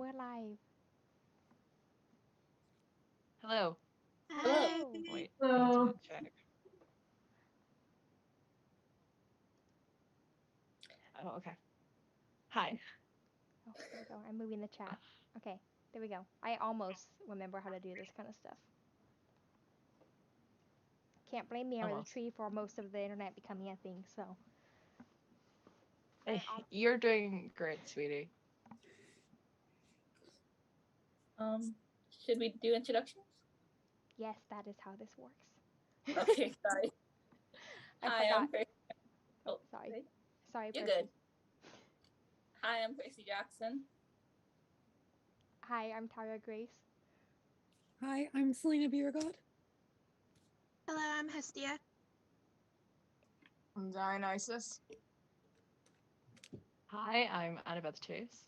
We're live. Hello. Hello. Wait. Hello. Check. Oh, okay. Hi. Oh, there we go. I'm moving the chat. Okay, there we go. I almost remember how to do this kind of stuff. Can't blame the Almost. tree for most of the internet becoming a thing, so. Hey, you're doing great, sweetie. Should we do introductions? Yes, that is how this works. Okay, sorry. I Hi, forgot. Oh, sorry. okay. Sorry, You're Percy. good. Hi, I'm Percy Jackson. Hi, I'm Tara Grace. Hi, I'm Selena Beauregard. Hello, I'm Hestia. I'm Dionysus. Hi, I'm Annabeth Chase.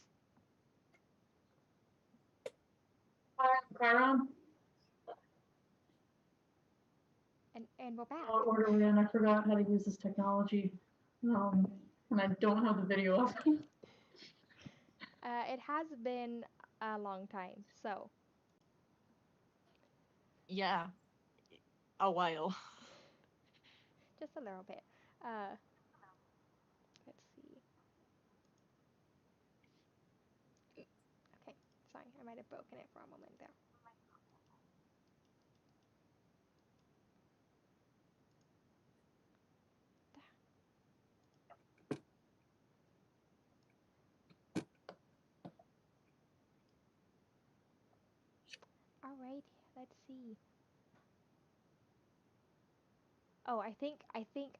Hi, I'm Chiron. And we're back. Orderly, and I forgot how to use this technology. And I don't have the video up. It has been a long time, so. Yeah. A while. Just a little bit. Let's see. Okay, sorry, I might have broken it for a moment there. All right, let's see. Oh, I think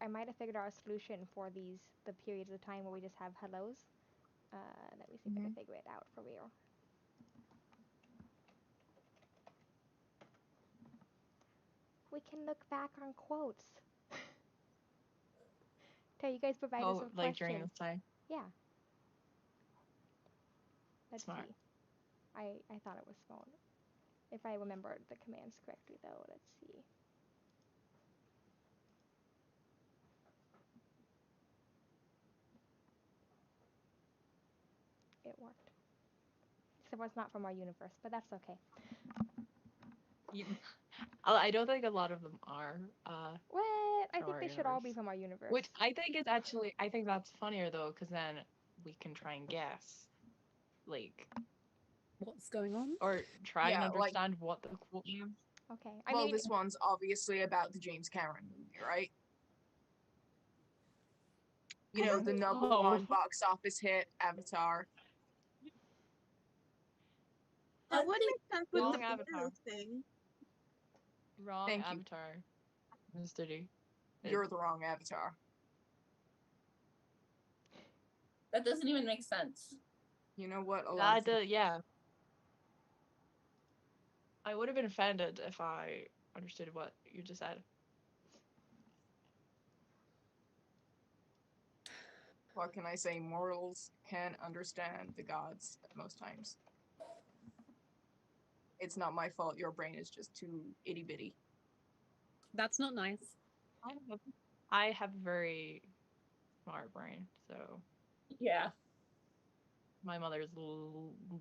I might have figured out a solution for the periods of time where we just have hellos. Let me see if I can figure it out for real. We can look back on quotes. Tell you guys provide us with like questions. during this time. Yeah. Let's Smart. see. I thought it was small. If I remember the commands correctly, though, let's see. It worked. Except it's not from our universe, but that's okay. I don't think a lot of them are. What? I think they should all be from our universe. Which I think is actually, I think that's funnier though, because then we can try and guess, like, What's going on? or try and understand what the quote means. Okay. I mean, this one's obviously about the James Cameron movie, right? You know, the number one box office hit, Avatar. That would make sense with Wrong the Avatar. thing. Wrong Thank you. Avatar. Mr. D. You're the wrong Avatar. That doesn't even make sense. You know what? Yeah. I would have been offended if I understood what you just said. What can I say? Mortals can understand the gods at most times. It's not my fault. Your brain is just too itty bitty. That's not nice. I have a very smart brain, so. Yeah. My mother's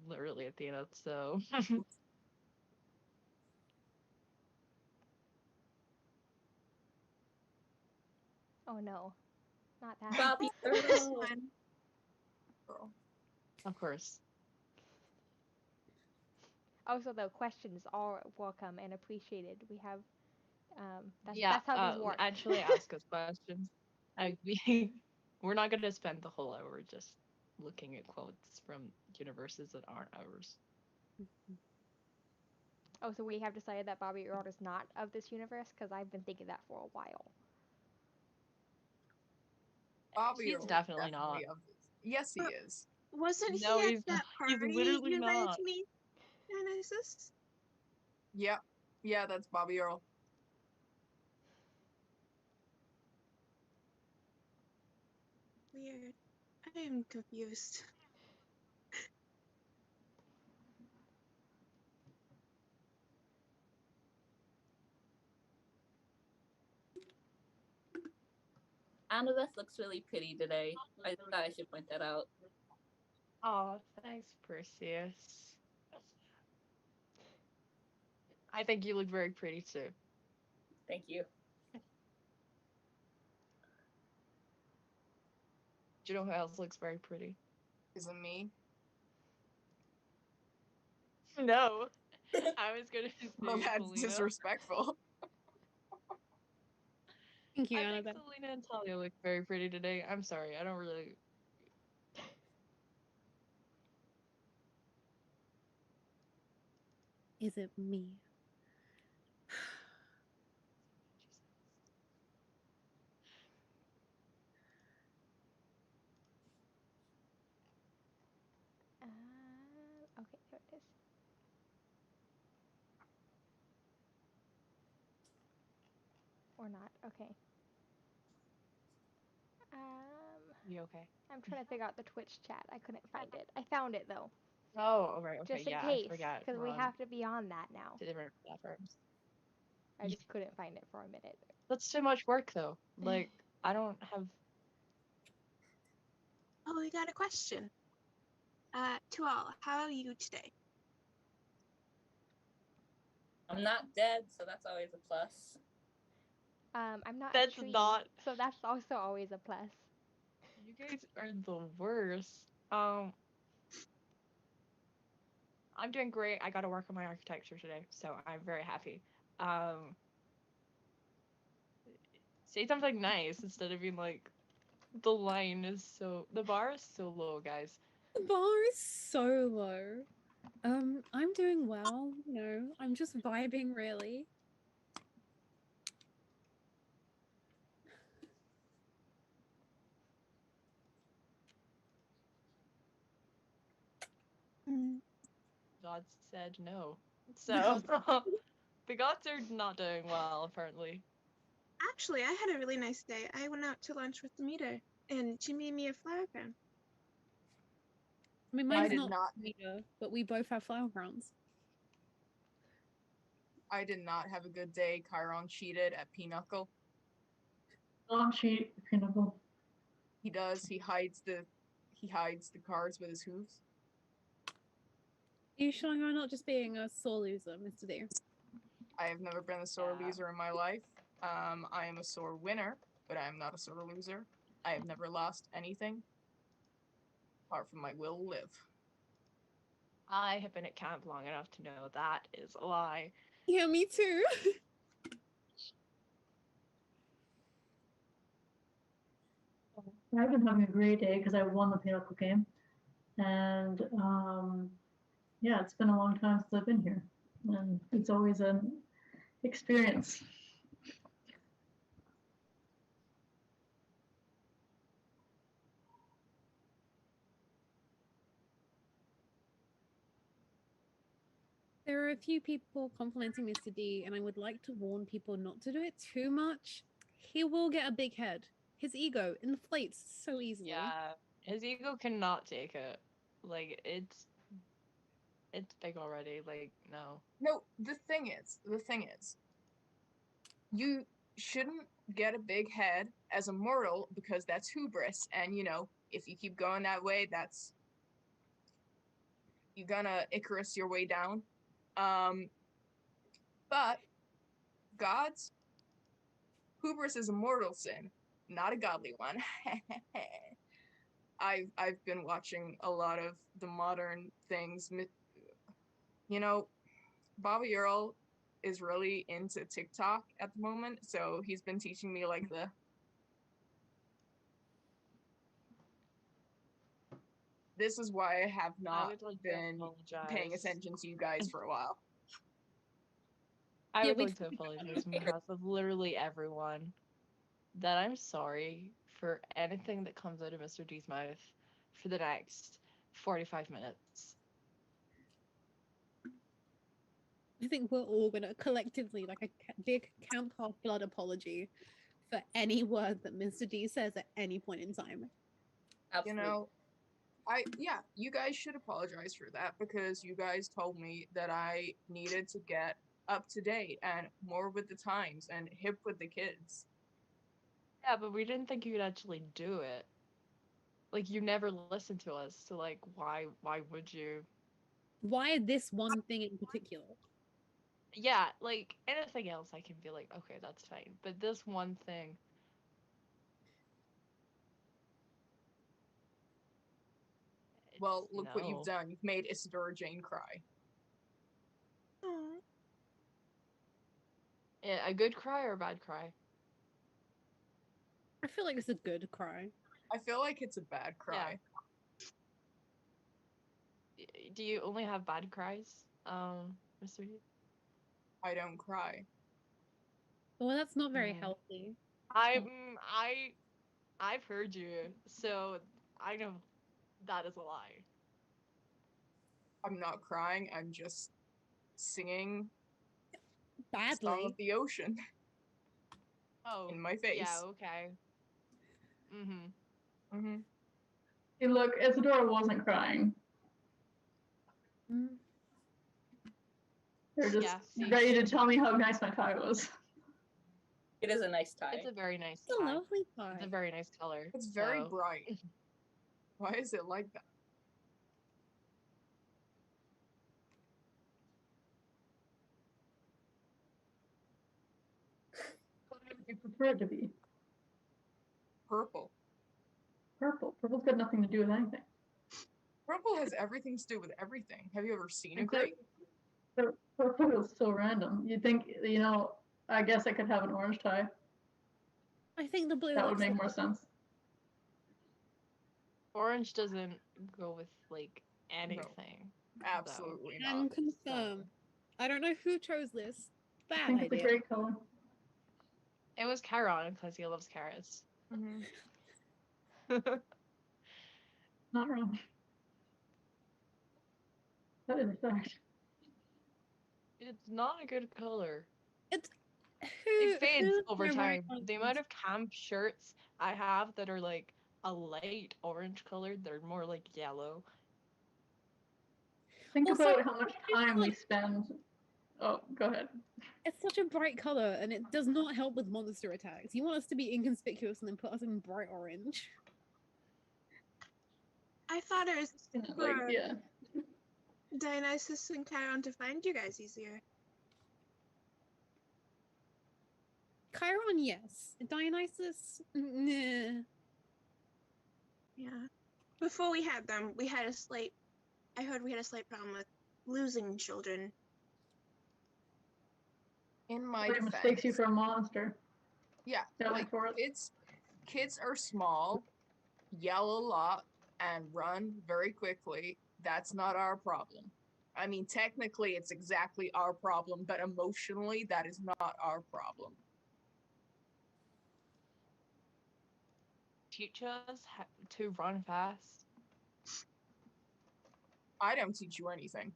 literally Athena, so. Oh no, not that. Bobby Girl. Of course. Also, the questions are welcome and appreciated. We have, that's how these work. Actually ask us questions. We're not going to spend the whole hour just looking at quotes from universes that aren't ours. Oh, so we have decided that Bobby Earl is not of this universe? Because I've been thinking that for a while. Bobby He's Earl definitely not. of this. Yes, he is. Wasn't No, he he's at that not. He's party literally you invited not. to me, Dionysus? Yep. Yeah, that's Bobby Earl. Weird. I am confused. Annabeth looks really pretty today. I thought I should point that out. Oh, thanks, Perseus. I think you look very pretty too. Thank you. Do you know who else looks very pretty? Is it me? No. I was gonna Well, say that's Polina. disrespectful. Thank you, I think Annabelle. Selena and Talia look very pretty today. I'm sorry, I don't really. Is it me? Okay, there it is. Or not. Okay. You okay? I'm trying to figure out the Twitch chat. I couldn't find it. I found it though, Oh, right. Okay, just in yeah, case, I forgot. because we have to be on that now. to different platforms. I just couldn't find it for a minute. That's too much work, though. Like, I don't have. Oh, we got a question. To all, how are you today? I'm not dead, so that's always a plus. I'm not That's a tree, not- so that's also always a plus. You guys are the worst. I'm doing great. I got to work on my architecture today, so I'm very happy. Say something nice instead of being like, the bar is so low, guys. The bar is so low. I'm doing well, you know, I'm just vibing really. Mm, God said no. So, the gods are not doing well, apparently. Actually, I had a really nice day. I went out to lunch with the meter, and she made me a flower crown. I mean, I mine's did not not. meter, but we both have flower crowns. I did not have a good day. Chiron cheated at Pinochle. Long sheet, Pinnacle. He does. He hides the cards with his hooves. Are you sure you're not just being a sore loser, Mr. D? I have never been a sore Yeah. loser in my life. I am a sore winner, but I am not a sore loser. I have never lost anything apart from my will to live. I have been at camp long enough to know that is a lie. Yeah, me too. I've been having a great day because I won the Pinnacle game. And yeah, it's been a long time since I've been here. And it's always an experience. There are a few people complimenting Mr. D, and I would like to warn people not to do it too much. He will get a big head. His ego inflates so easily. Yeah, his ego cannot take it. Like, it's big already. Like, no. No, the thing is, you shouldn't get a big head as a mortal because that's hubris. And, you know, if you keep going that way, you're gonna Icarus your way down. But gods, hubris is a mortal sin, not a godly one. I've been watching a lot of the modern things. You know, Bobby Earl is really into TikTok at the moment, so he's been teaching me like the this is why I have not would like to been paying apologize. attention to you guys for a while. I Yeah, would we like to talked about apologize it. on behalf of literally everyone that I'm sorry for anything that comes out of Mr. D's mouth for the next 45 minutes. I think we're all gonna collectively, like a big Camp Half-Blood apology for any word that Mr. D says at any point in time. Absolutely. You know, you guys should apologize for that because you guys told me that I needed to get up to date and more with the times and hip with the kids. Yeah, but we didn't think you could actually do it. Like, you never listen to us, so like, why would you? Why this one thing in particular? Yeah, like anything else, I can be like, okay, that's fine, but this one thing. Well, it's look what you've no. done. You've made Isadora Jane cry. Aw. A good cry or a bad cry? I feel like it's a good cry. I feel like it's a bad cry. Do you only have bad cries, Mr. D? I don't cry. Well, that's not very Mm. healthy. I've heard you, so I know that is a lie. I'm not crying. I'm just singing Song Badly. of the Ocean Oh, in my face. yeah, okay. Mm-hmm. Hey, look, Isadora wasn't crying. Mm. They're just Yeah, see. ready to tell me how nice my tie was. It is a nice tie. It's a very nice It's a tie. lovely It's tie. a very nice color. It's very so- bright. Why is it like that? What would you prefer it to be? Purple. Purple. Purple's got nothing to do with anything. Purple has everything to do with everything. Have you ever seen a Except grape? Purple is so random. You'd think, I guess I could have an orange tie. I think the blue That would looks make like more sense. Orange doesn't go with like anything. Absolutely can not. confirm. I don't know who chose this. I Bad think it's a idea. great color. It was Chiron because he loves carrots. Mm-hmm. Not wrong. That is a fact. It's not a good color. It's It fades who's over primary time. The amount of camp shirts I have that are like a light orange color, they're more like yellow. Think Also, about how much it's time we like- spend. Oh, go ahead. It's such a bright color, and it does not help with monster attacks. You want us to be inconspicuous and then put us in bright orange. I thought it was Like, for yeah. Dionysus and Chiron to find you guys easier. Chiron, yes. Dionysus, nah. Yeah. Before we had them, I heard we had a slight problem with losing children. In my It mistakes you defense, for a monster. yeah, Down like for it. kids are small, yell a lot, and run very quickly. That's not our problem. I mean, technically, it's exactly our problem, but emotionally, that is not our problem. Teach us to run fast. I don't teach you anything.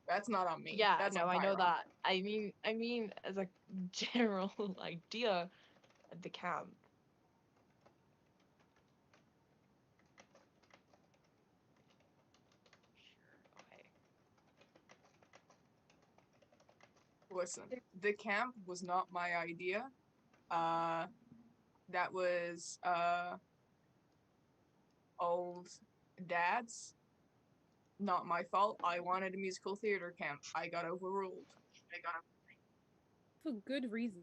That's not on me. Yeah, That's no, on I know Chiron. that. I mean, as a general idea at the camp. Okay. Listen, the camp was not my idea. That was old dad's. Not my fault. I wanted a musical theater camp. I got overruled. For good reason.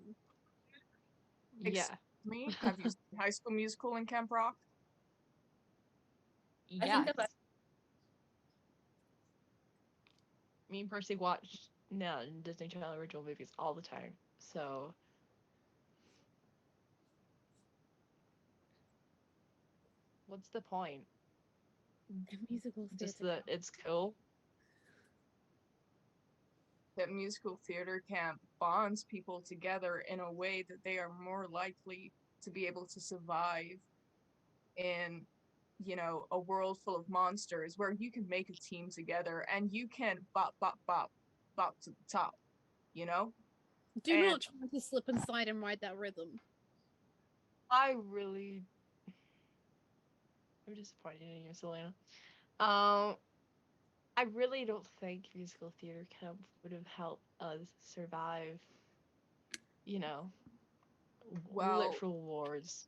Yeah. Excuse me, have you seen High School Musical and Camp Rock? I Yes. think about Me and Percy watch Disney Channel original movies all the time. So what's the point? A musical Just theater. that it's cool. That musical theater camp bonds people together in a way that they are more likely to be able to survive in, a world full of monsters where you can make a team together and you can bop, bop, bop, bop to the top, Do and- not try to slip inside and ride that rhythm. I'm disappointed in you, Selena. I really don't think musical theater camp would have helped us survive, Well- literal wars.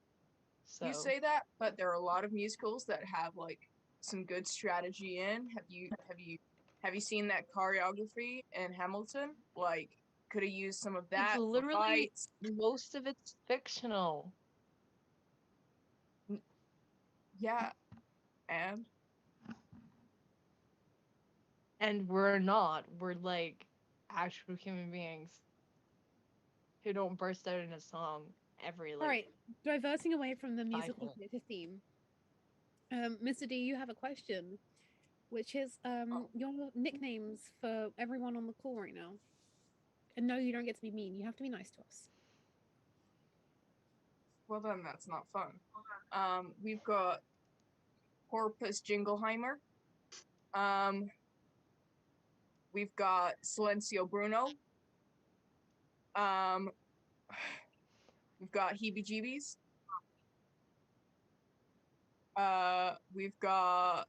So You say that, but there are a lot of musicals that have like some good strategy in. Have you seen that choreography in Hamilton? Like, could have used some of it's that for literally fights. most of it's fictional. Yeah, and And we're not. We're like actual human beings who don't burst out in a song every like All right, diverting away from the 5 musical minutes. theatre theme. Mr. D, you have a question, which is your nicknames for everyone on the call right now. And no, you don't get to be mean. You have to be nice to us. well then that's not fun. We've got Corpus Jingleheimer. We've got Silencio Bruno. We've got Heebie Jeebies. We've got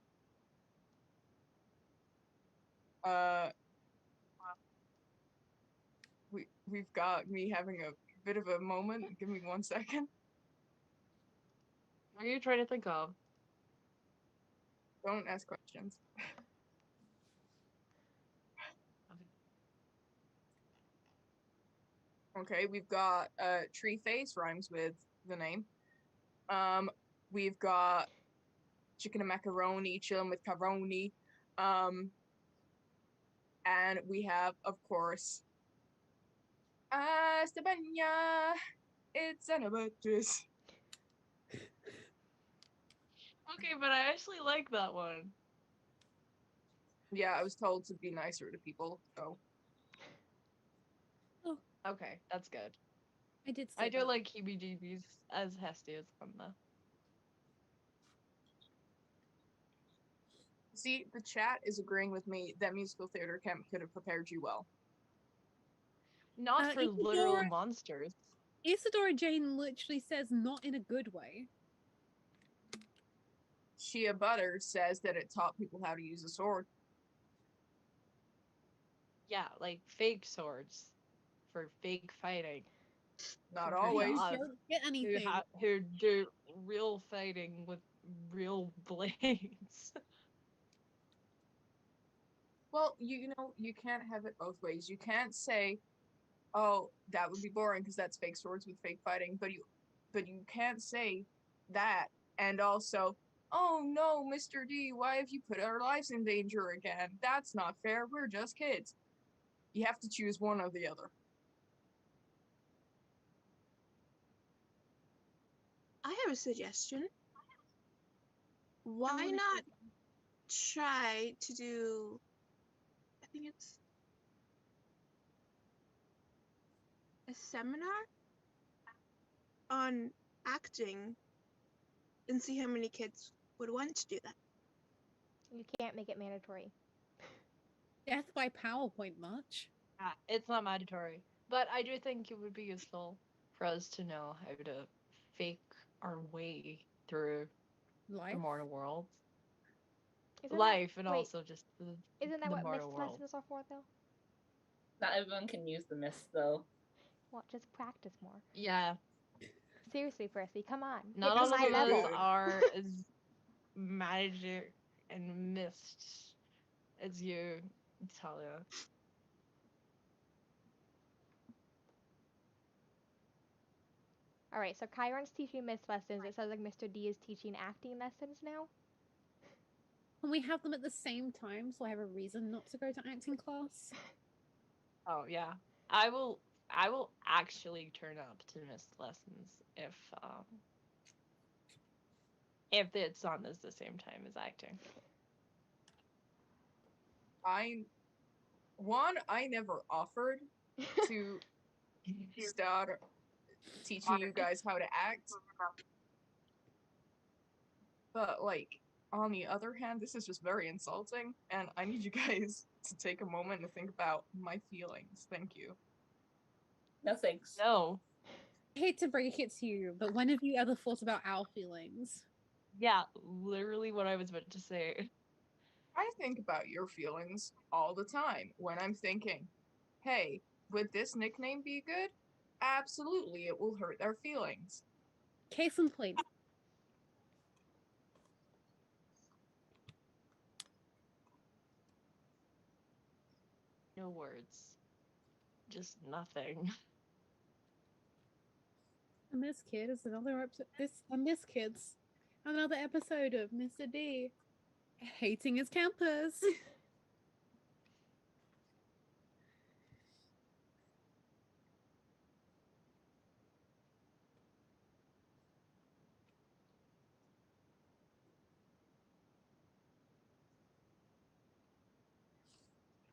we've got me having a bit of a moment. Give me 1 second. What are you trying to think of? Don't ask questions. Okay, we've got Tree Face, rhymes with the name. We've got Chicken and Macaroni, chilling with Caroni. And we have, of course, Estebaña. It's an abattoirs. Okay, but I actually like that one. Yeah, I was told to be nicer to people, so. Okay, that's good. I did say I do that. like heebie-jeebies as Hesty as one though. See, the chat is agreeing with me that musical theater camp could have prepared you well. Not for literal Isadora- monsters. Isadora Jane literally says not in a good way. Shea Butter says that it taught people how to use a sword. Yeah, like fake swords for fake fighting. Not For always. You God. don't get anything. Who do real fighting with real blades. Well, you know, you can't have it both ways. You can't say, "Oh, that would be boring because that's fake swords with fake fighting," but you can't say that and also, "Oh no, Mr. D, why have you put our lives in danger again? That's not fair. We're just kids." You have to choose one or the other. I have a suggestion. Why not try to do, I think it's a seminar on acting and see how many kids would want to do that. You can't make it mandatory. Death by PowerPoint much. It's not mandatory. But I do think it would be useful for us to know how to fake our way through Life. the mortal world. Isn't Life and wait, also just isn't that the what mortal mist world. lessons are for, though? Not everyone can use the mist though. Well, just practice more. Yeah, Seriously, Percy, come on. not Get all to of my Just do level. us it. are as magic and mist as you, Talia. All right, so Chiron's teaching mist lessons. It sounds like Mr. D is teaching acting lessons now. Can we have them at the same time so I have a reason not to go to acting class? Oh yeah, I will actually turn up to mist lessons if it's on at the same time as acting. I never offered to start teaching you guys how to act. But like on the other hand, this is just very insulting, and I need you guys to take a moment to think about my feelings. Thank you. No thanks. No. I hate to break it to you, but when have you ever thought about our feelings? Yeah, literally what I was about to say. I think about your feelings all the time when I'm thinking, hey, would this nickname be good? Absolutely, it will hurt their feelings. Case in point, No words. Just nothing. And this kid is another episode. This kid's another episode of Mr. D hating his campus.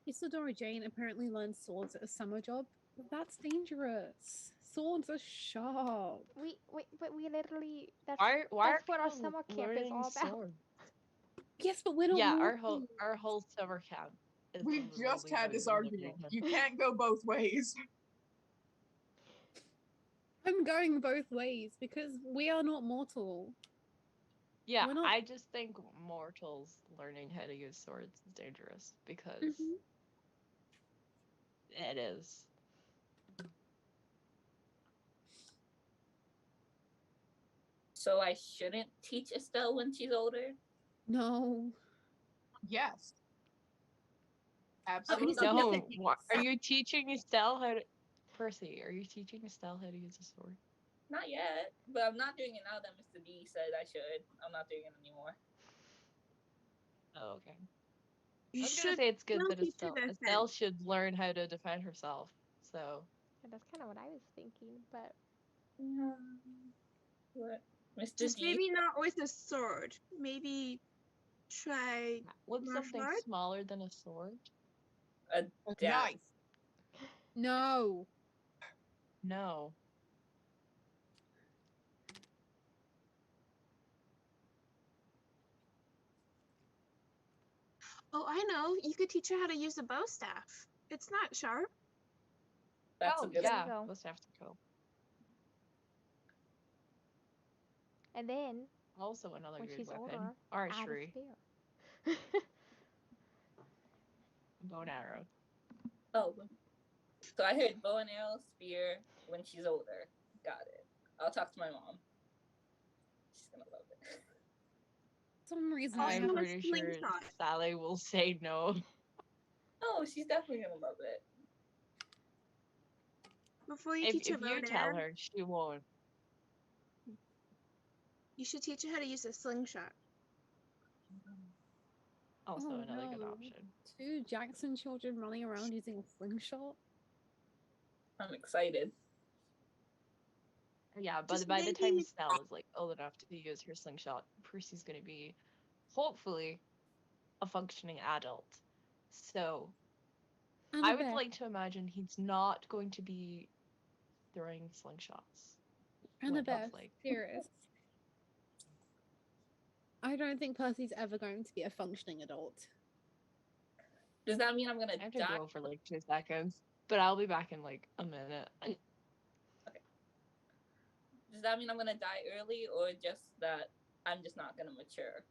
Isadora Jane apparently learned swords at a summer job. That's dangerous. Swords are sharp. But we literally Why are that's what our people summer camp is learning all about. swords? Yes, but we're not. Yeah, mortal. our whole summer camp is We just literally had about this learning argument. how- You can't go both ways. I'm going both ways because we are not mortal. Yeah, We're not- I just think mortals learning how to use swords is dangerous because it is. So I shouldn't teach Estelle when she's older? No. Yes. Absolutely. No, are you teaching Estelle how to... Percy, are you teaching Estelle how to use a sword? Not yet, but I'm not doing it now that Mr. D said I should. I'm not doing it anymore. Oh, okay. You I was gonna should say it's good still that teach her defense. Estelle should learn how to defend herself. So Yeah, that's kind of what I was thinking, but What? Mr. Just D? maybe not with a sword. Maybe try what's martial something arts? smaller than a sword? A dab. Knife. No. No. Oh, I know. You could teach her how to use a bow staff. It's not sharp. That's Oh a good yeah, go. let's have to go. and then Also another when good she's weapon. older, Archery. add a spear. Bow and arrow. Oh. So I heard bow and arrow, spear when she's older. Got it. I'll talk to my mom. She's gonna love it. For some reason, Also, I I'm a pretty sure slingshot. Sally will say no. Oh, she's definitely gonna love it. Before you If teach her you bow and tell arrow, her, she won't. you should teach her how to use a slingshot. Also Oh, another good no. option. 2 Jackson children running around using a slingshot. I'm excited. Yeah, but Just by the time maybe- Estelle is like old enough to use her slingshot, Percy's gonna be hopefully a functioning adult. So And I a would bear. like to imagine he's not going to be throwing slingshots. And a when bear. he's like, Serious. I don't think Percy's ever going to be a functioning adult. Does that mean I'm gonna I have to die? go for like 2 seconds, but I'll be back in like a minute. Does that mean I'm gonna die early, or just that I'm just not gonna mature?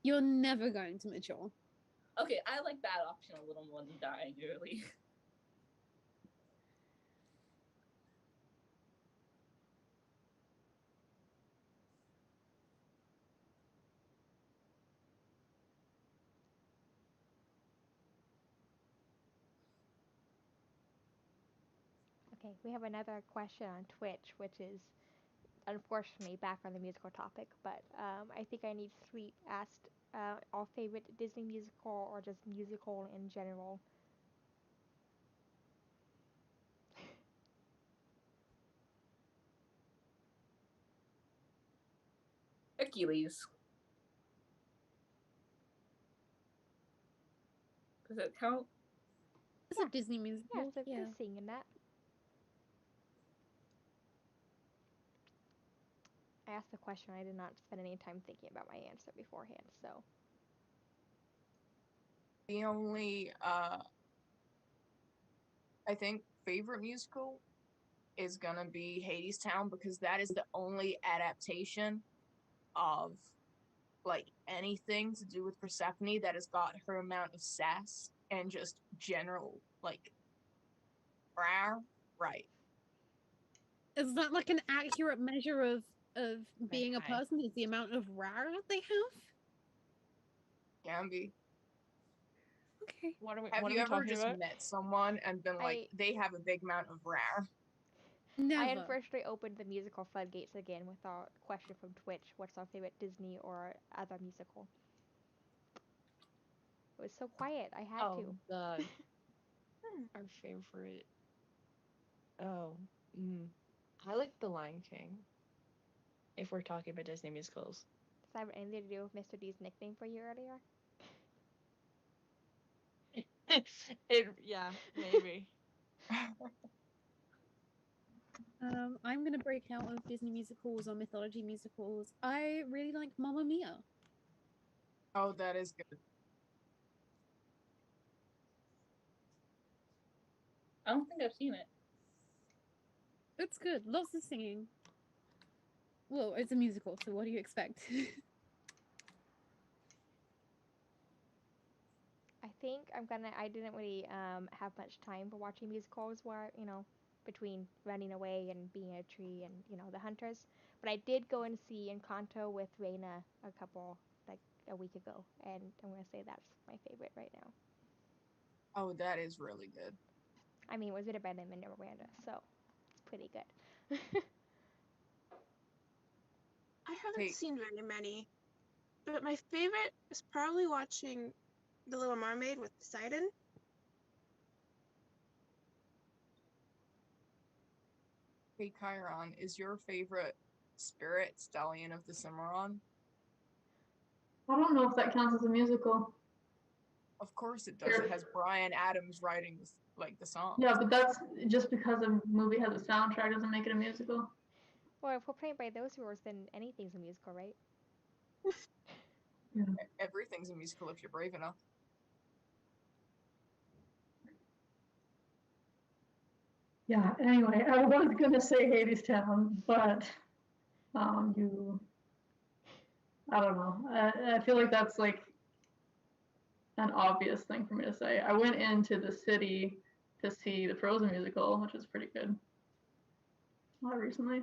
You're never going to mature. Okay, I like that option a little more than dying early. Okay, we have another question on Twitch, which is unfortunately back on the musical topic, but I think I need sleep asked our favorite Disney musical or just musical in general. Hercules. Does it count? It's a Disney musical. Yeah, so Yeah. just singing that. I asked the question. I did not spend any time thinking about my answer beforehand, so. The only I think favorite musical is gonna be Hades Town, because that is the only adaptation of like anything to do with Persephone that has got her amount of sass and just general like rawr right. Is that like an accurate measure of being a hi. person? Is the amount of rare they have? Can be. Okay. What are we? Have What are you we ever talking just about? met someone and been like, they have a big amount of rare? I Never. unfortunately opened the musical floodgates again with our question from Twitch. What's our favorite Disney or other musical? It was so quiet. I had Oh, to. the Hmm. our favorite. Oh, I like The Lion King. If we're talking about Disney musicals. Does that have anything to do with Mr. D's nickname for you earlier? Yeah, maybe. I'm gonna break out of Disney musicals or mythology musicals. I really like Mamma Mia. Oh, that is good. I don't think I've seen it. It's good. Lots of singing. Well, it's a musical, so what do you expect? I think I didn't really have much time for watching musicals where, between running away and being in a tree and, the hunters. But I did go and see Encanto with Reina a week ago. And I'm going to say that's my favorite right now. Oh, that is really good. I mean, it was written by Lin-Manuel Miranda, so it's pretty good. I haven't Hey. seen very many, but my favorite is probably watching The Little Mermaid with Poseidon. Hey, Chiron, is your favorite spirit Stallion of the Cimarron? I don't know if that counts as a musical. Of course it does. It has Bryan Adams writing the song. Yeah, but that's just because a movie has a soundtrack doesn't make it a musical. Well, if we're playing by those rules, then anything's a musical, right? Everything's a musical if you're brave enough. Yeah, anyway, I was gonna say Hadestown, but I don't know. I feel like that's like an obvious thing for me to say. I went into the city to see the Frozen musical, which is pretty good. Not recently.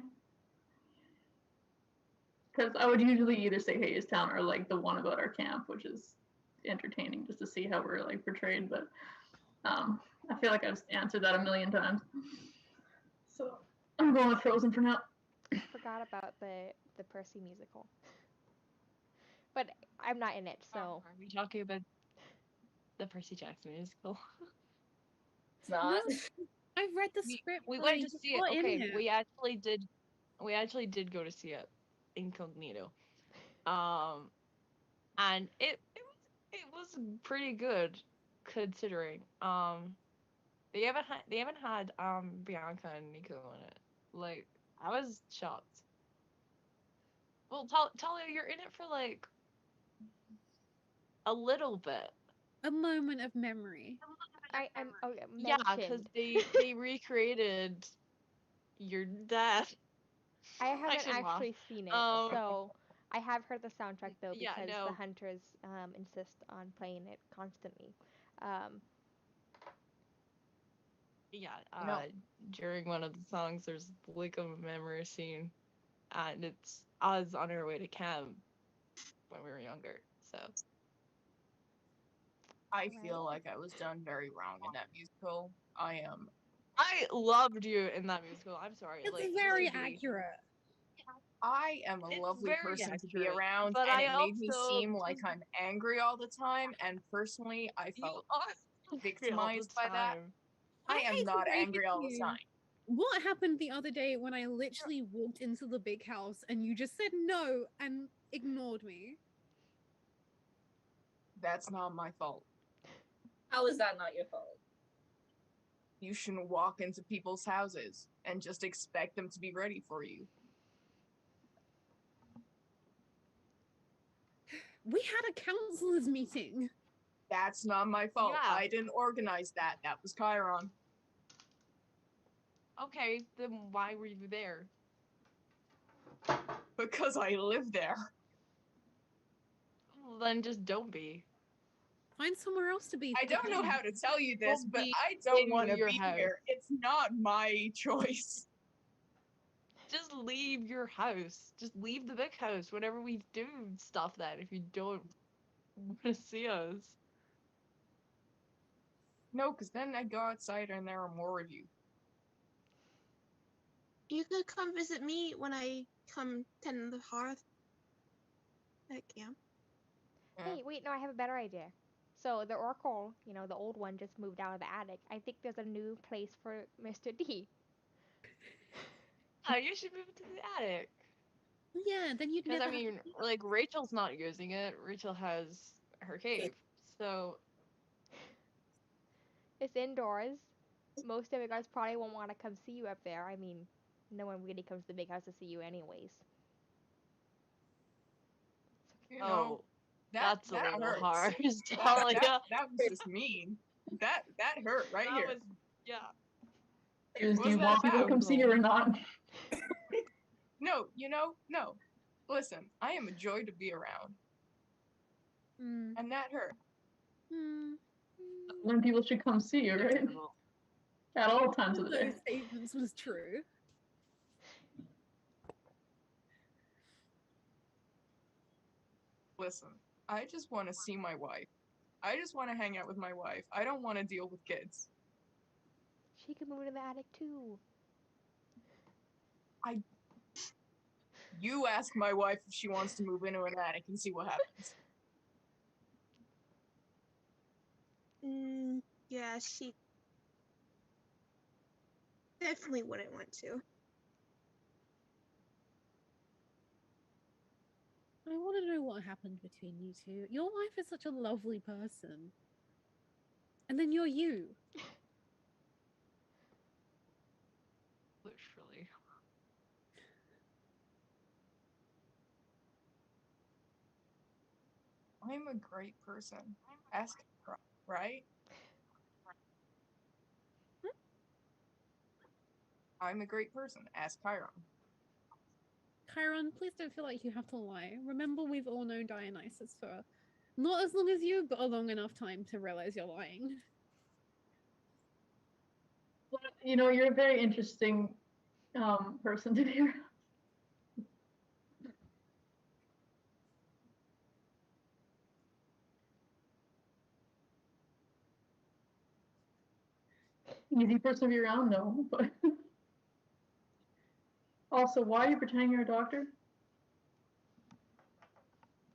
Because I would usually either say Hadestown or like the one about our camp, which is entertaining just to see how we're like portrayed. But I feel like I've answered that a million times. So I'm going with Frozen for now. I forgot about the Percy musical. But I'm not in it, so. Are we talking about the Percy Jackson musical? It's not. No, I've read the script. We like, went to see it. before in Okay, here. we actually did go to see it incognito. And it was pretty good considering. They haven't had Bianca and Nico in it. Like, I was shocked. Well, Talia, you're in it for like a little bit. A moment of memory. I'm Yeah, because mentioned. they recreated your death. I haven't should laugh. actually seen it, Um, so I have heard the soundtrack though yeah, because no. the hunters insist on playing it constantly. Yeah, No. during one of the songs, there's a Blink of a Memory scene, and it's us on our way to camp when we were younger. So I feel like I was done very wrong in that musical. I loved you in that musical. I'm sorry. It's like, very literally, accurate. am a It's lovely very person to be accurate, around, but and I it made me also seem like I'm angry all the time, and personally, I you felt are angry all the victimized by that. time. I am hate to not break angry it all to the you. time. What happened the other day when I literally walked into the big house and you just said no and ignored me? That's not my fault. How is that not your fault? You shouldn't walk into people's houses and just expect them to be ready for you. We had a counselor's meeting. That's not my fault. Yeah. I didn't organize that. That was Chiron. Okay, then why were you there? Because I live there. Well, then just don't be. Find somewhere else to be. I don't know how to tell you this, Don't but be I don't in want to your be house. here. It's not my choice. Just leave your house. Just leave the big house whenever we do stuff then if you don't want to see us. No, because then I go outside and there are more of you. You could come visit me when I come tend the hearth at camp. Yeah. Hey, wait, no, I have a better idea. So the Oracle, the old one just moved out of the attic. I think there's a new place for Mr. D. Oh, you should move it to the attic. Yeah, then you'd Because never I mean, like Rachel's not using it. Rachel has her cave, so It's indoors. Most of you guys probably won't want to come see you up there. I mean, no one really comes to the big house to see you anyways. You know, oh, that's a little hurts. harsh. That, Talia. that was just mean. That hurt right That here. was, yeah. Do What's you that want people to about? come see you or not? No, no. Listen, I am a joy to be around, Mm. and that hurt. Mm. Then people should come see you, right? Understandable. At all times One of of the those day. statements was true. Listen, I just want to see my wife. I just want to hang out with my wife. I don't want to deal with kids. She could move in the attic too. You ask my wife if she wants to move into an attic and see what happens. Yeah, she definitely wouldn't want to. I want to know what happened between you two. Your wife is such a lovely person. And then you're you. Literally. I'm a great person. Ask her, right? I'm a great person. Ask Chiron. Chiron, please don't feel like you have to lie. Remember, we've all known Dionysus for not as long as you, but a long enough time to realize you're lying. But, you're a very interesting person to be around. Easy person to be around, no. But also, why are you pretending you're a doctor?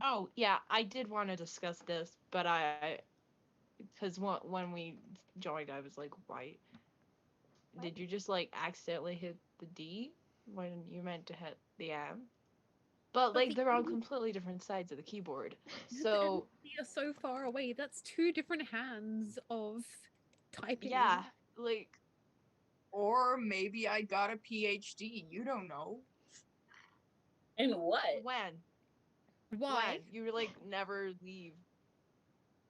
Oh, yeah, I did want to discuss this, but because when we joined, I was like, why? Did you just like accidentally hit the D when you meant to hit the M? But like they're on completely different sides of the keyboard. So You're so far away. That's two different hands of typing. yeah, like Or maybe I got a PhD. You don't know. And what? when? Why? When? You like never leave.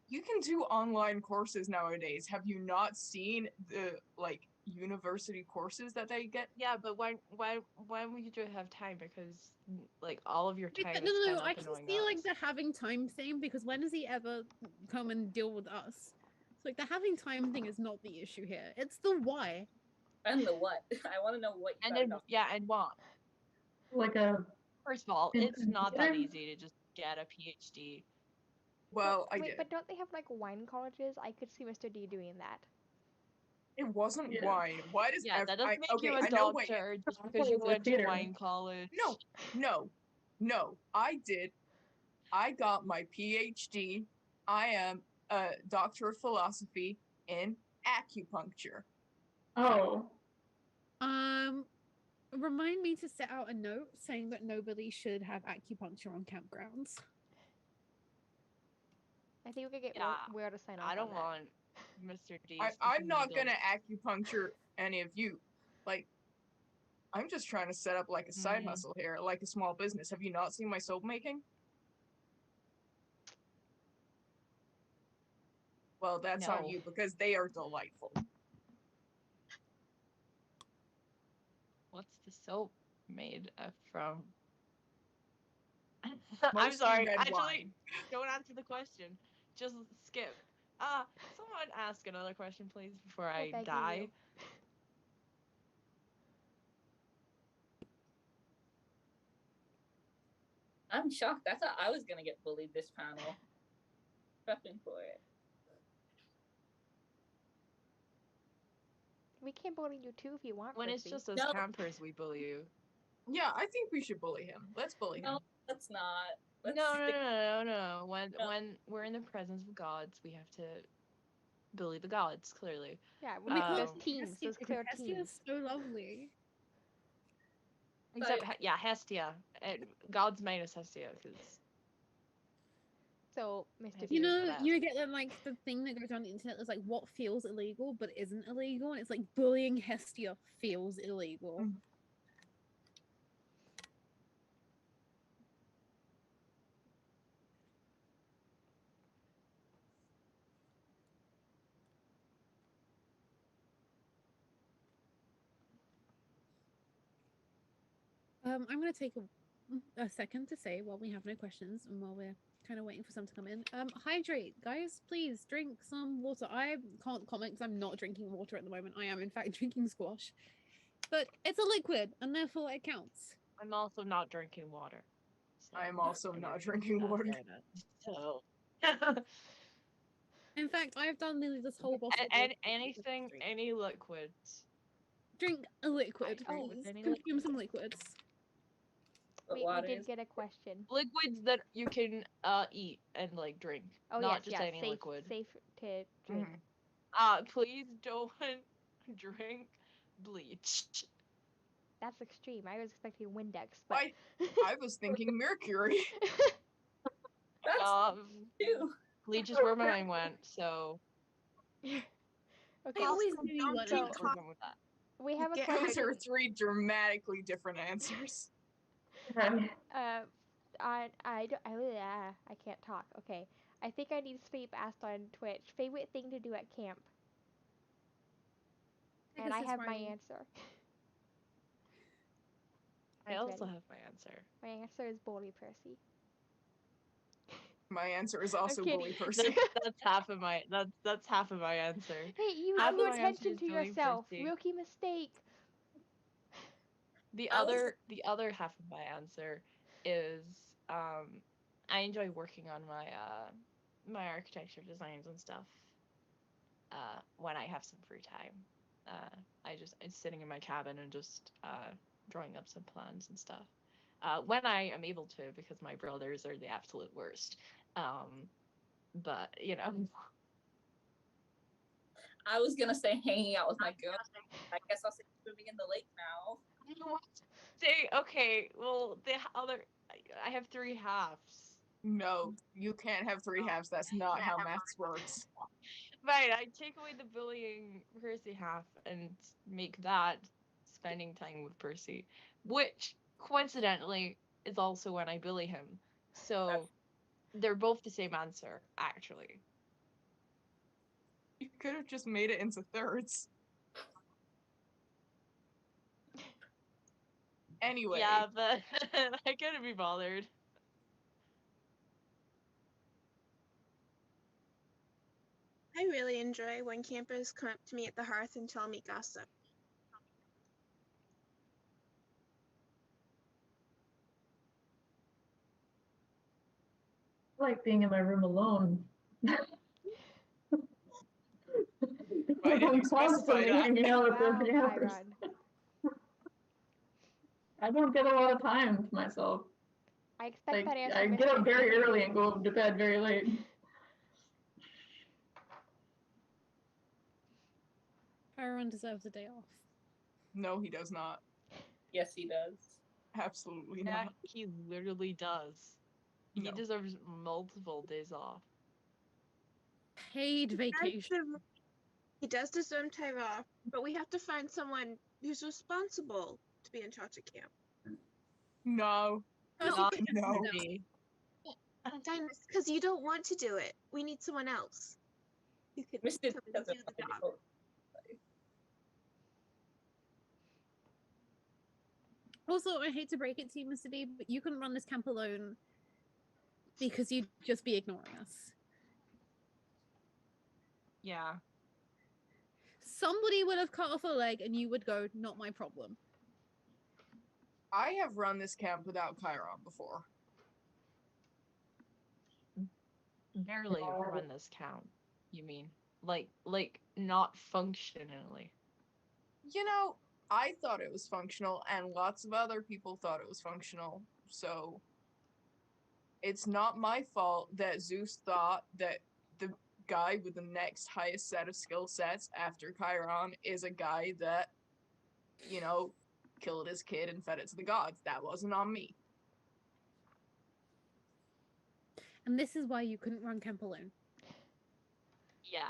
You can do online courses nowadays. Have you not seen the university courses that they get? Yeah, but when would you have time? Because like all of your time No, is no, spent no. I like can annoying see like us. the having time thing because when does he ever come and deal with us? So like the having time thing is not the issue here. It's the why. And the what? I want to know what you And got then done. yeah, and what? Like a First of all, In- it's not that there- easy to just get a PhD. Well, I Wait, did. but don't they have like wine colleges? I could see Mr. D doing that. It wasn't Yeah. wine. Why does Yeah, that doesn't make you a I know what. doctor just I because thought you it was a went to theater. wine college. No. I did. I got my PhD. I am a doctor of philosophy in acupuncture. Oh, Remind me to set out a note saying that nobody should have acupuncture on campgrounds. I think we could get Yeah, Will to sign off I don't on that. want Mr. D. I'm not gonna acupuncture any of you. Like, I'm just trying to set up like a side Mhm. hustle here, like a small business. Have you not seen my soap making? Well, that's on No. you because they are delightful. What's the soap made from? I'm Mostly sorry. red Actually, wine. don't answer the question. Just skip. Someone ask another question, please, before I beg you, die. Will. I'm shocked. I thought I was gonna get bullied this panel. Prepping for it. We can bully you too if you want. When it's Percy. just us No. campers, we bully you. Yeah, I think we should bully him. Let's bully him. No, let's not. No, Let's no, stick- no, no, no. When No. when we're in the presence of gods, we have to bully the gods. Clearly, Yeah, Oh my those God, teams, Hestia, those because clear Hestia teams. is so lovely. except But- yeah, Hestia. Gods minus Hestia, because So, Mr. You You Beard, know, best. you get that like the thing that goes on the internet that's like what feels illegal but isn't illegal, and it's like bullying Hestia feels illegal. Mm. I'm gonna take a second to say while we have no questions and while we're kind of waiting for some to come in. Hydrate, guys. Please drink some water. I can't comment because I'm not drinking water at the moment. I am in fact drinking squash, but it's a liquid and therefore it counts. I'm also not drinking water. So I am also I'm not drinking not water. doing it. So In fact, I've done nearly this whole bottle. of and water. anything, any liquids. Drink a liquid, I agree with please. any Consume some liquids. but we water did is- get a question. Liquids that you can eat and like drink, Oh not yes, just yeah, any safe, liquid. safe to drink. Mhm. Please don't drink bleach. That's extreme. I was expecting Windex, but I was thinking mercury. That's Um, too. bleach is where my mind went, so okay. I always Also, you don't want drink to- we're coffee. going with that. We have a Get question. Those are three dramatically different answers. Right. I can't talk. Okay. I think I need sleep asked on Twitch. Favorite thing to do at camp? And I Pegasus have my riding. answer. I It's also ready. have my answer. My answer is bully Percy. My answer is also kidding. bully person. That's half of my that's half of my answer. Hey, you Half have of no my answer attention is to bully yourself. Percy. Rookie mistake. The I was- other half of my answer is I enjoy working on my architecture designs and stuff when I have some free time. I'm sitting in my cabin and just drawing up some plans and stuff. When I am able to, because my brothers are the absolute worst. But you know, I was gonna say hanging out with my girl. I guess I'll say swimming in the lake now. say okay. Well, I have three halves. No, you can't have three halves. That's not how maths works. Right, I take away the bullying Percy half and make that spending time with Percy, which coincidentally is also when I bully him. So they're both the same answer, actually. You could have just made it into thirds. Anyway, Yeah, but I couldn't be bothered. I really enjoy when campers come up to me at the hearth and tell me gossip. I like being in my room alone. Why did you I'm specify constantly that? hanging out with Wow, the campers. Chiron. I don't get a lot of time to myself. I expect Like, that answer. I Miss get up Vicky. very early and go to bed very late. Chiron deserves a day off. no, he does not. Yes, he does. Absolutely Yeah, not. he literally does. He No. deserves multiple days off. Paid vacation. He does deserve time off, but we have to find someone who's responsible to be in charge of camp. No. Not No. me. Because you don't want to do it. We need someone else who could Mr. come and doesn't do the want to job. do it. Also, I hate to break it to you, Mr. D, but you couldn't run this camp alone because you'd just be ignoring us. Yeah. Somebody would have cut off a leg and you would go, not my problem. I have run this camp without Chiron before. Barely run this count, you mean? Like not functionally. You know, I thought it was functional, and lots of other people thought it was functional. So it's not my fault that Zeus thought that the guy with the next highest set of skill sets after Chiron is a guy that, you know, killed his kid and fed it to the gods. That wasn't on me. And this is why you couldn't run camp alone. Yeah.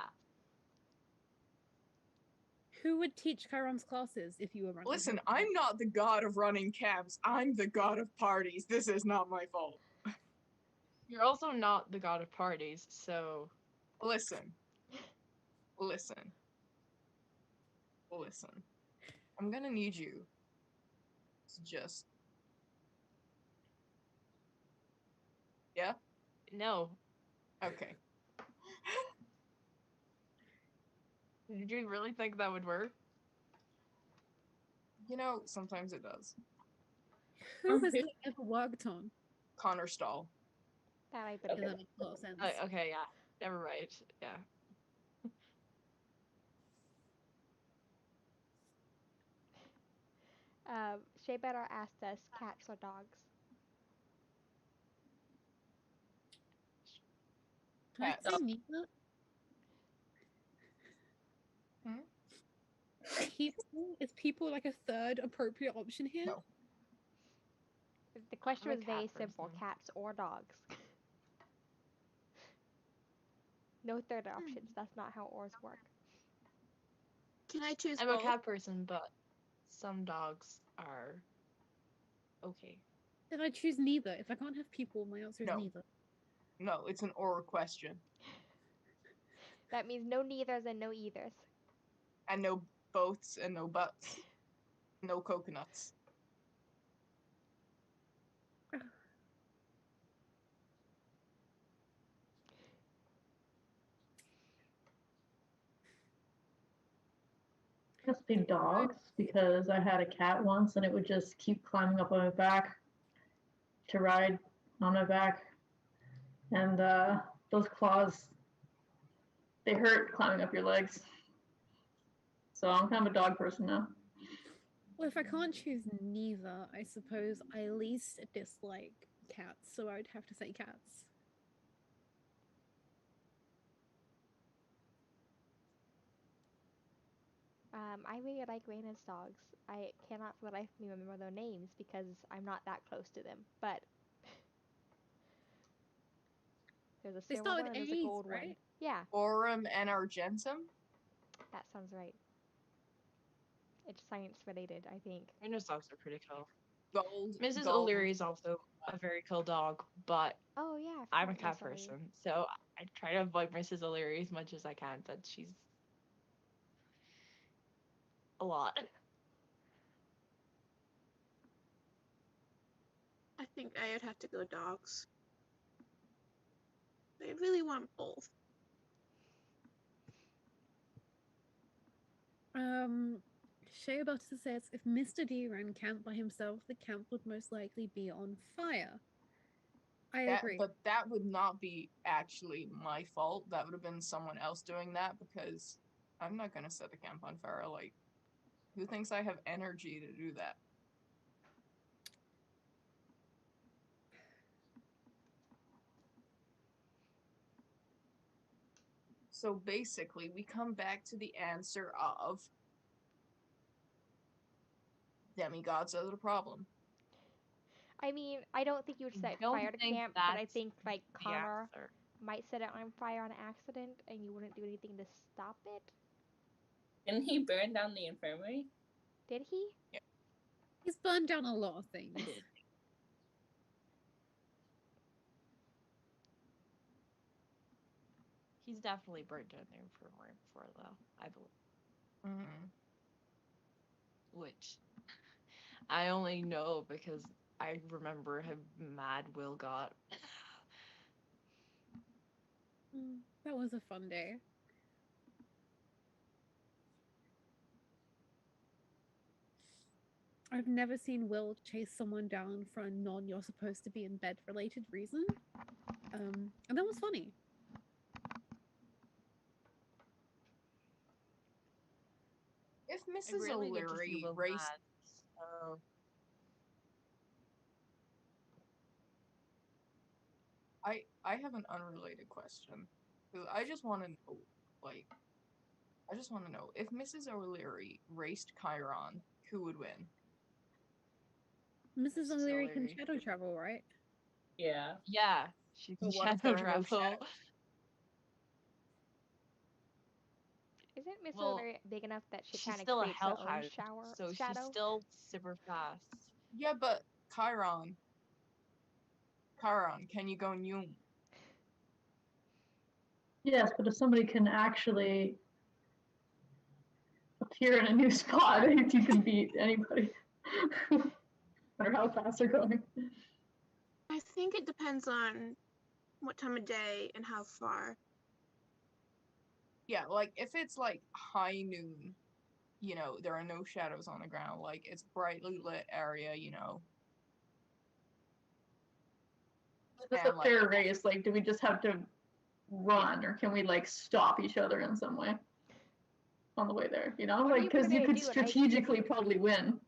Who would teach Chiron's classes if you were running? Listen, camp I'm alone? not the god of running camps. I'm the god of parties. This is not my fault. You're also not the god of parties, so Listen. Listen. I'm gonna need you to just. Yeah? no. Okay. Did you really think that would work? You know, sometimes it does. Who has he ever worked on? Connor Stahl. That I Yeah, believe. that makes a lot of sense. Okay, yeah. Never mind. Yeah. Shea Better asked us cats or dogs. Can I Cats. say neither? Is people like a third appropriate option here? No. The question I'm a was very cat simple: person. cats or dogs. No third options. That's not how ors work. Can I choose I'm a both? cat person, but some dogs are okay. Then I choose neither. If I can't have people, my answer is No. neither. No, it's an or question. That means no neithers and no eithers. And no boats and no butts. No coconuts. Must be dogs because I had a cat once and it would just keep climbing up on my back to ride on my back. And those claws, they hurt climbing up your legs. So I'm kind of a dog person now. Well, if I can't choose neither, I suppose I least dislike cats, so I would have to say cats. I really like Raina's dogs. I cannot for the life of me remember their names because I'm not that close to them. But there's a They silver start one with and there's a A's, gold one. right? Yeah, Aurum and Argentum? that sounds right. It's science related, I think. Rhino's dogs are pretty cool. Gold. Mrs. gold. O'Leary is also a very cool dog, but Oh yeah, I I'm a forgot cat Miss O'Leary. person, so I try to avoid Mrs. O'Leary as much as I can, but she's a lot. I think I would have to go dogs. I really want both. Shea Butter says if Mr. D ran camp by himself, the camp would most likely be on fire. I agree. But that would not be actually my fault. That would have been someone else doing that because I'm not gonna set the camp on fire. Like, who thinks I have energy to do that? So basically, we come back to the answer of demigods are the problem. I mean, I don't think you would set don't fire to think camp, but I that's think like the Connor answer. might set it on fire on accident, and you wouldn't do anything to stop it. Didn't he burn down the infirmary? Did he? He's burned down a lot of things. He's definitely burnt down the infirmary before, though, I believe. Mm. Which I only know because I remember how mad Will got. That was a fun day. I've never seen Will chase someone down for a non you're supposed to be in bed related reason. And that was funny. If Mrs. really need to see O'Leary the raced. lads, so- I have an unrelated question. 'Cause I just want to know, if Mrs. O'Leary raced Chiron, who would win? Mrs. Mrs. O'Leary can O'Leary. shadow travel, right? Yeah. Yeah, she can But what if shadow there are no travel. Isn't Miss Well, O'Leary big enough that she She's kind of still a creates her own hellhound, so she's shadow? still super fast. Yeah, but Chiron, can you go Yum? Yes, but if somebody can actually appear in a new spot, I think you can beat anybody. No matter how fast they're going. I think it depends on what time of day and how far. Yeah, like if it's like high noon, there are no shadows on the ground, like it's brightly lit area, Is this And, a like- fair race? Like, do we just have to run, or can we like stop each other in some way on the way there? Whatever Like you because you prefer to could do, and strategically probably win.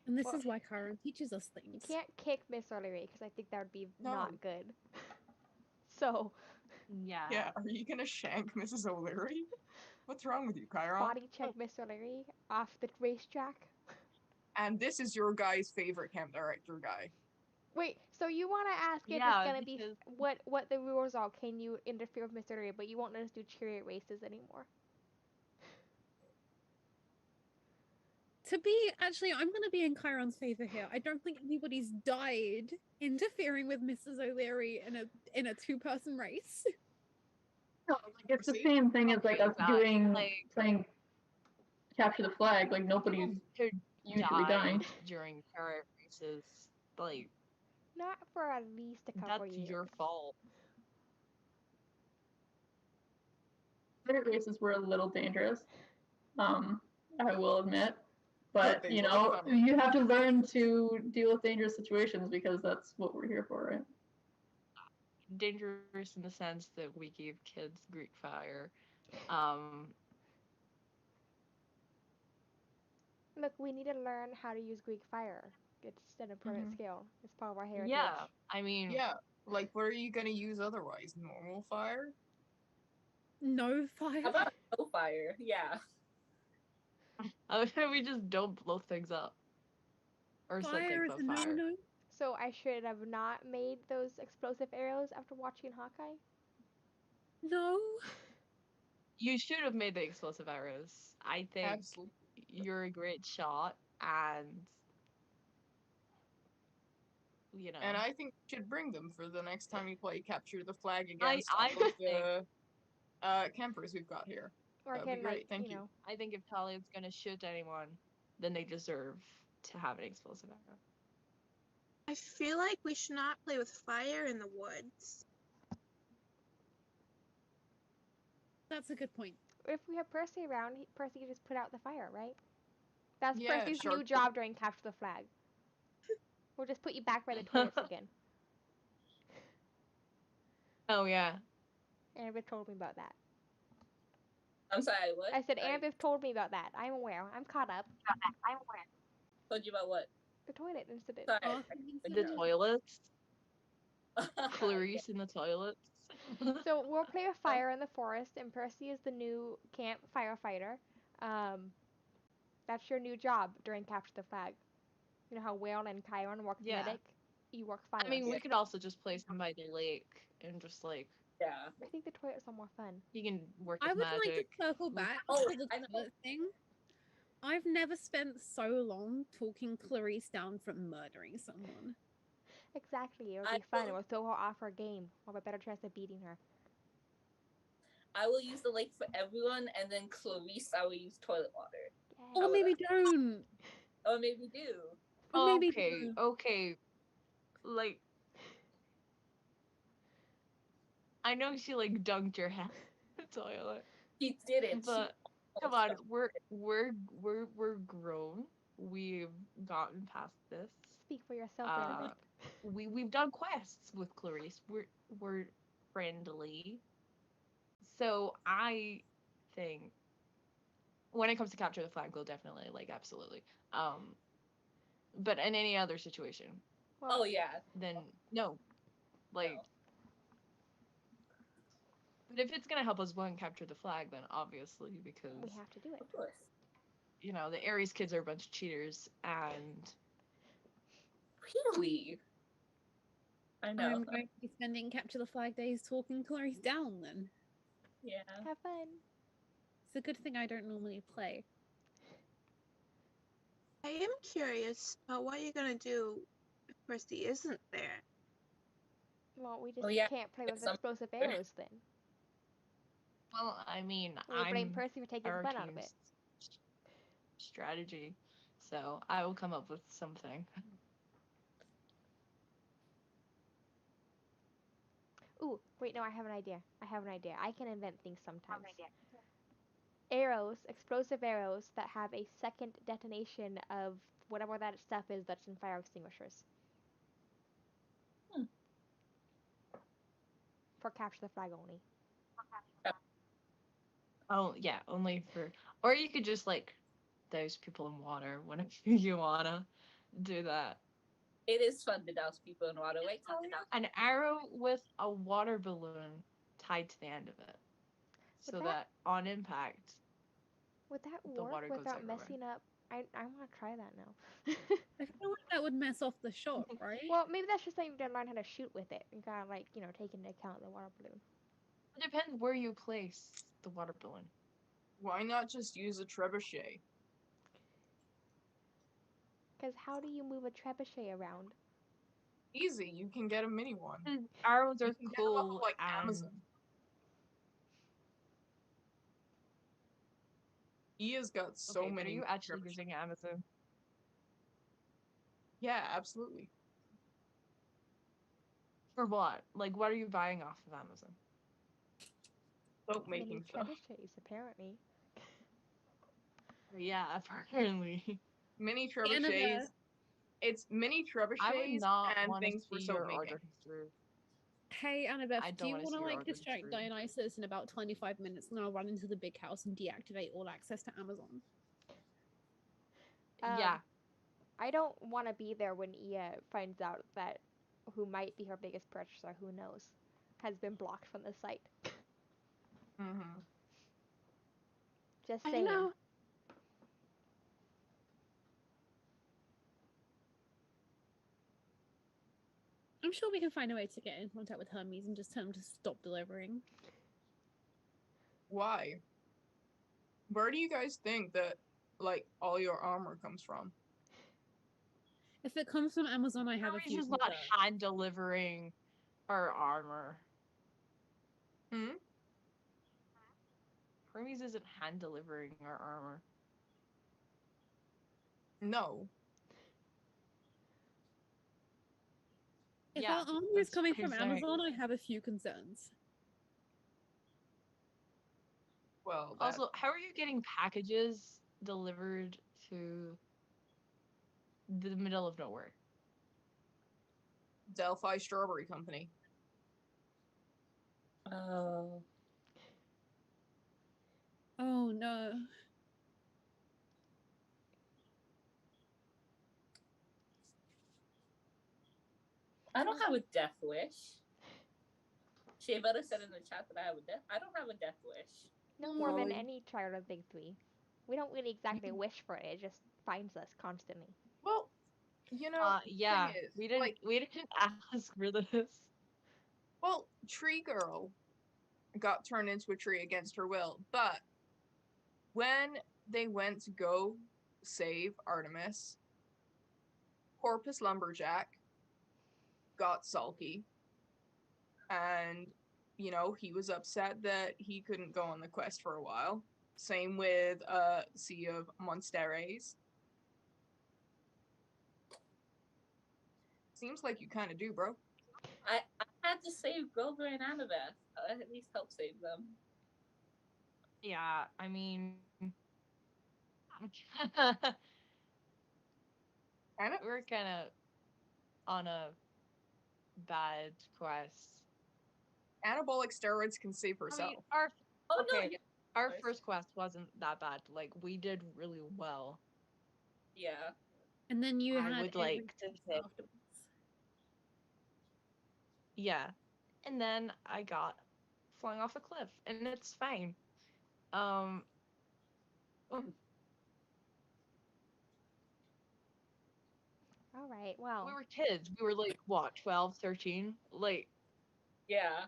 And this Well, is why Chiron teaches us You things. can't kick Miss O'Leary because I think that would be No. not good. So, Yeah. Yeah, are you gonna shank Mrs. O'Leary? What's wrong with you, Chiron? body check Miss O'Leary off the racetrack. And this is your guy's favorite camp director guy. Wait, so you want to ask if Yeah, it's gonna be because- what the rules are? Can you interfere with Miss O'Leary, but you won't let us do chariot races anymore? Actually, I'm going to be in Chiron's favor here. I don't think anybody's died interfering with Mrs. O'Leary in a two-person race. No, like it's the See? same thing as like Okay, us guys, playing capture the flag. Like nobody's Who usually died dying. during chariot races, like, Not for at least a couple that's years. your fault. Chariot races were a little dangerous. I will admit. But They you were know, fun. you have to learn to deal with dangerous situations because that's what we're here for, right? Dangerous in the sense that we gave kids Greek fire. Look, we need to learn how to use Greek fire. It's an important skill. It's part of our heritage. Yeah, I mean, Yeah, like what are you gonna use otherwise? Normal fire? No fire. How about no fire? Yeah. we just don't blow things up. Or set Fire things is on a fire. no-no. So I should have not made those explosive arrows after watching Hawkeye? No. You should have made the explosive arrows. I think Absolutely. you're a great shot, and And I think we should bring them for the next time we play Capture the Flag against I all of think- the campers we've got here. Or That'd be can, great, like, thank you you. know, I think if Talia's gonna shoot anyone, then they deserve to have an explosive arrow. I feel like we should not play with fire in the woods. That's a good point. if we have Percy around, Percy can just put out the fire, right? That's Yeah, Percy's sure. new job during Capture the Flag. We'll just put you back by the toilets again. Oh yeah. Annabeth told me about that. I'm sorry, what? I said, I Annabeth told me about that. I'm aware. I'm caught up. told you about what? The toilet incident. Sorry. Oh, The toilets. I- Clarice in the toilets. So we'll play with fire in the forest, and Percy is the new camp firefighter. That's your new job during Capture the Flag. You know how Whale and Chiron work Yeah. medic? You work fire. I mean, we could also just place him by the lake and just like Yeah. I think the toilets are more fun. he can work I his would magic. like to circle back Oh, to the I know. toilet thing. I've never spent so long talking Clarice down from murdering someone. Exactly. It'll I be fun. will- We'll throw her off her game. We'll have a better chance of beating her. I will use the lake for everyone, and then Clarice, I will use toilet water. Yay. Or would maybe don't. Or maybe do. Or maybe Okay, do. okay. Like I know she like dunked your head in the toilet. He did it. But come on, we're grown. We've gotten past this. Speak for yourself, Uh, Annabeth. we've done quests with Clarice. We're friendly. So I think when it comes to capture the flag, we'll definitely like absolutely. But in any other situation, Well, Oh yeah. then no. Like, No. but if it's gonna help us win capture the flag, then obviously because we have to do it. Of course. you know the Aries kids are a bunch of cheaters, and Really? I know. I'm going to be spending capture the flag days talking Clarice down then. Yeah. Have fun. It's a good thing I don't normally play. I am curious about what you're gonna do if Percy isn't there. Well, we just Well, yeah, can't play it's with some- explosive arrows then. well, I mean, We blame I'm Percy for taking the our fun out of it. team's strategy, so I will come up with something. Ooh, wait, no, I have an idea. I can invent things sometimes. Arrows, explosive arrows that have a second detonation of whatever that stuff is that's in fire extinguishers. Hmm. For capture the flag only. Oh yeah, only for, or you could just like douse people in water whenever you wanna do that. It is fun to douse people in water. Wait, Talia? An arrow with a water balloon tied to the end of it, so that- that on impact, Would that the work water goes without everywhere. messing up? I want to try that now. I feel like that would mess off the shot, right? Well, maybe that's just something to learn how to shoot with it. You gotta like, take into account the water balloon. It depends where you place the water balloon. Why not just use a trebuchet? Because how do you move a trebuchet around? Easy, you can get a mini one. Arrows You are can get them off cool of, like and Amazon. Iya's got so okay, but many. are you actually trebuchets. using Amazon? Yeah, absolutely. For what? Like, what are you buying off of Amazon? Soap Mini making stuff. trebuchets, apparently. Yeah, apparently. Mini Annabelle. trebuchets. It's mini I would trebuchets not and want to things for see soap your making. order history. Hey, Annabeth, I do don't you wanna want see to your like order distract history. Dionysus in about 25 minutes and I'll run into the big house and deactivate all access to Amazon? Yeah. I don't want to be there when Iya finds out that who might be her biggest purchaser, who knows, has been blocked from the site. Mm-hmm. Just I saying. know. I'm sure we can find a way to get in contact with Hermes and just tell him to stop delivering. Why? Where do you guys think that like all your armor comes from? If it comes from Amazon, I have a Hermes few is not concerns. hand delivering our armor. Hmm? Hermes isn't hand delivering our armor. No. If Yeah, our armor is that's coming what I'm from saying. Amazon, I have a few concerns. Well, that Also, how are you getting packages delivered to the middle of nowhere? Delphi Strawberry Company. Oh. Oh no. I don't have a death wish. Shea Butter said in the chat that I have a death. I don't have a death wish. No more than Really? any child of Big Three. We don't really exactly wish for it. It just finds us constantly. Well, you know, the Yeah, thing is, we didn't like, we didn't ask for this. well, Tree Girl got turned into a tree against her will, but when they went to go save Artemis, Corpus Lumberjack got sulky, and he was upset that he couldn't go on the quest for a while. Same with Sea of Monsteres. Seems like you kind of do, bro. I had to save Grover and Annabeth. I at least help save them. Yeah, I mean, Anna? we're kind of on a bad quest. Anabolic steroids can save I herself. mean, our Oh no, okay. Our Nice. first quest wasn't that bad. Like we did really well. Yeah. And then you I had would like to everything say, afterwards. yeah. And then I got flung off a cliff, and it's fine. Um, oh, All right. we Well, were kids. We were like what, 12, 13? Like Yeah.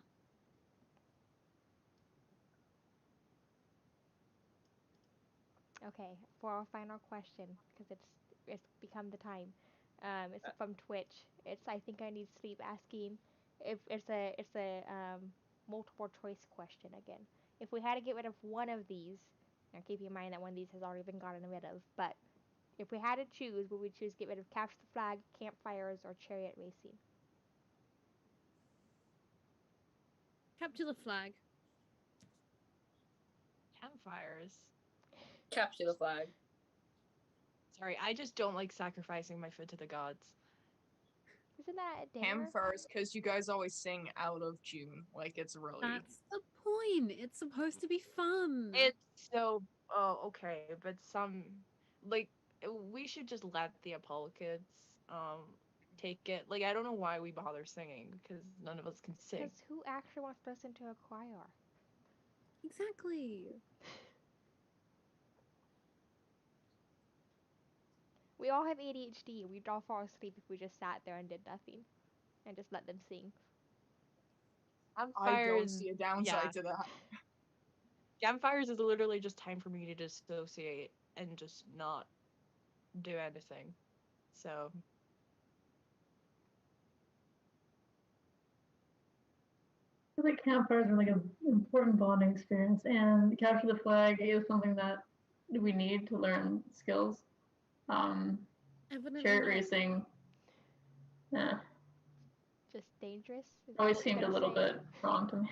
okay. For our final question, because it's become the time. It's Uh. from Twitch. It's I think I need sleep asking if it's a multiple choice question again. If we had to get rid of one of these, now keep in mind that one of these has already been gotten rid of, but if we had to choose, would we choose get rid of capture the flag, campfires, or chariot racing? Capture the flag. campfires. Capture the flag. Sorry, I just don't like sacrificing my food to the gods. Isn't that a dinner? Campfires, because you guys always sing out of June. Like it's really. That's the point. It's supposed to be fun. It's so okay, but some like we should just let the Apollo kids take it. Like I don't know why we bother singing because none of us can sing. Because who actually wants to listen to a choir? Exactly. We all have ADHD. We'd all fall asleep if we just sat there and did nothing and just let them sing. I don't Campfires, see a downside to that. campfires is literally just time for me to dissociate and just not do anything. So I feel like campfires are like an important bonding experience, and capture the flag is something that we need to learn skills. Evidently Chariot not. racing, Just dangerous? Is that always what you're seemed a gonna little say? bit wrong to me.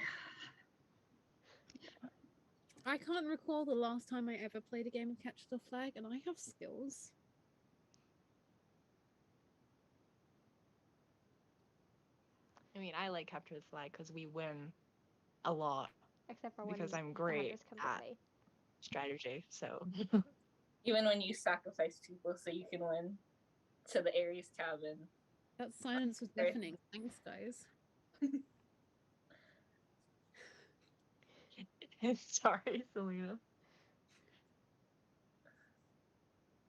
I can't recall the last time I ever played a game of Capture the Flag, and I have skills. I mean, I like capture the flag because we win a lot Except for when because I'm the great hunters come to at play. strategy. So Even when you sacrifice people so you can win to the Ares cabin. That silence was Sorry. deafening. Thanks, guys. sorry, Selena.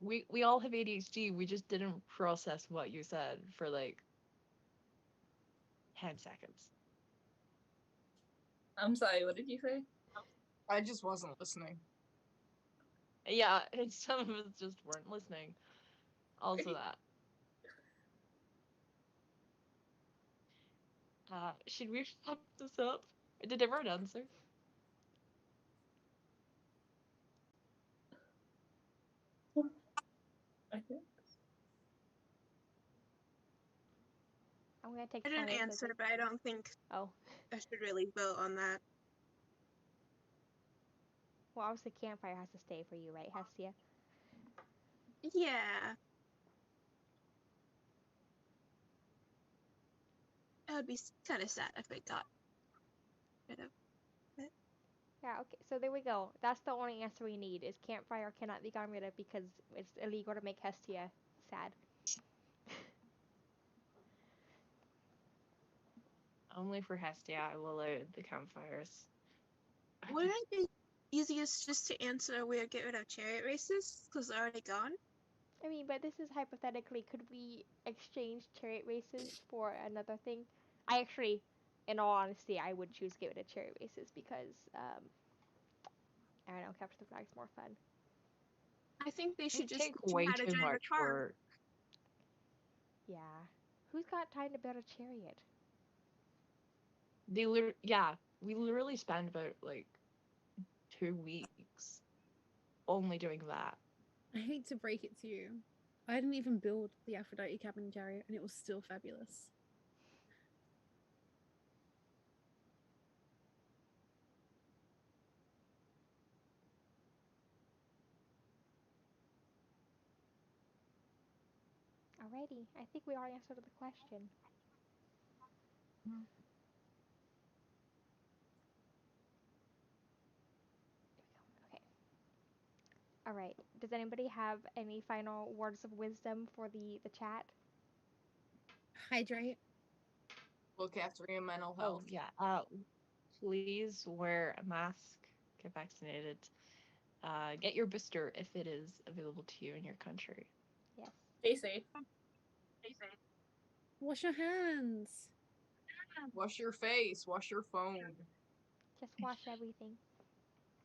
We all have ADHD. We just didn't process what you said for like 10 seconds. I'm sorry, what did you say? I just wasn't listening. Yeah, and some of us just weren't listening. Also that. Should we wrap this up? Did everyone answer? I think. I'm gonna take I didn't silence as answer, a- but I don't think Oh. I should really vote on that. Well, obviously campfire has to stay for you, right, Hestia? Yeah. It would be kind of sad if I got rid of it. Yeah, okay, so there we go. That's the only answer we need, is campfire cannot be gotten rid of because it's illegal to make Hestia sad. Only for Hestia, I will load the campfires. Wouldn't it be easiest just to answer we'll get rid of chariot races because they're already gone? I mean, but this is hypothetically, could we exchange chariot races for another thing? I actually, in all honesty, I would choose get rid of chariot races because, I don't know, capture the flag's more fun. I think they should It just take teach you way how to too drive much a car. work. Yeah. Who's got time to build a chariot? We literally spend about like 2 weeks only doing that. I hate to break it to you. I didn't even build the Aphrodite cabin chariot, and it was still fabulous. Alrighty, I think we already answered the question. All right. Does anybody have any final words of wisdom for the chat? Hydrate. Look after your mental Oh health. yeah. Please wear a mask. Get vaccinated. Get your booster if it is available to you in your country. Yes. Stay safe. Wash your hands. Wash your face. Wash your phone. Just wash everything.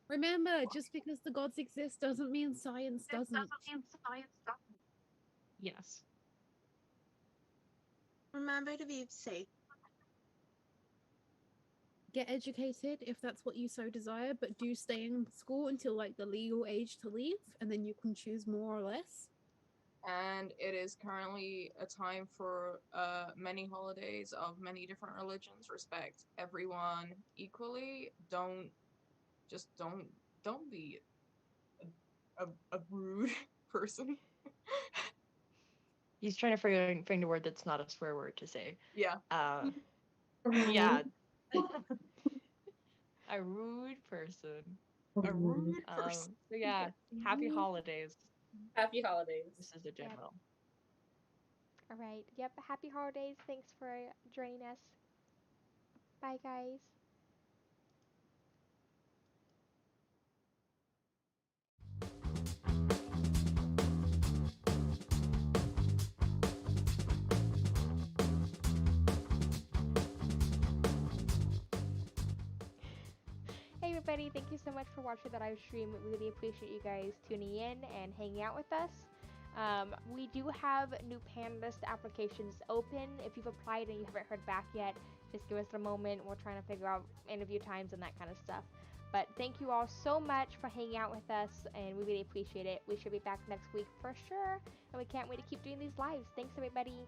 Remember, just because the gods exist doesn't mean science doesn't. Yes. Remember to be safe. Get educated if that's what you so desire, but do stay in school until like the legal age to leave, and then you can choose more or less. And it is currently a time for many holidays of many different religions. Respect everyone equally. Don't be a rude person. He's trying to find a word that's not a swear word to say. Yeah. Yeah. A rude person. A rude person. So yeah, happy holidays. Happy holidays. This is a general. All right. Yep. Happy holidays. Thanks for joining us. Bye, guys. Hey everybody, thank you so much for watching the live stream. We really appreciate you guys tuning in and hanging out with us. We do have new panelist applications open. If you've applied and you haven't heard back yet, just give us a moment. We're trying to figure out interview times and that kind of stuff. But thank you all so much for hanging out with us, and we really appreciate it. We should be back next week for sure, and we can't wait to keep doing these lives. Thanks everybody.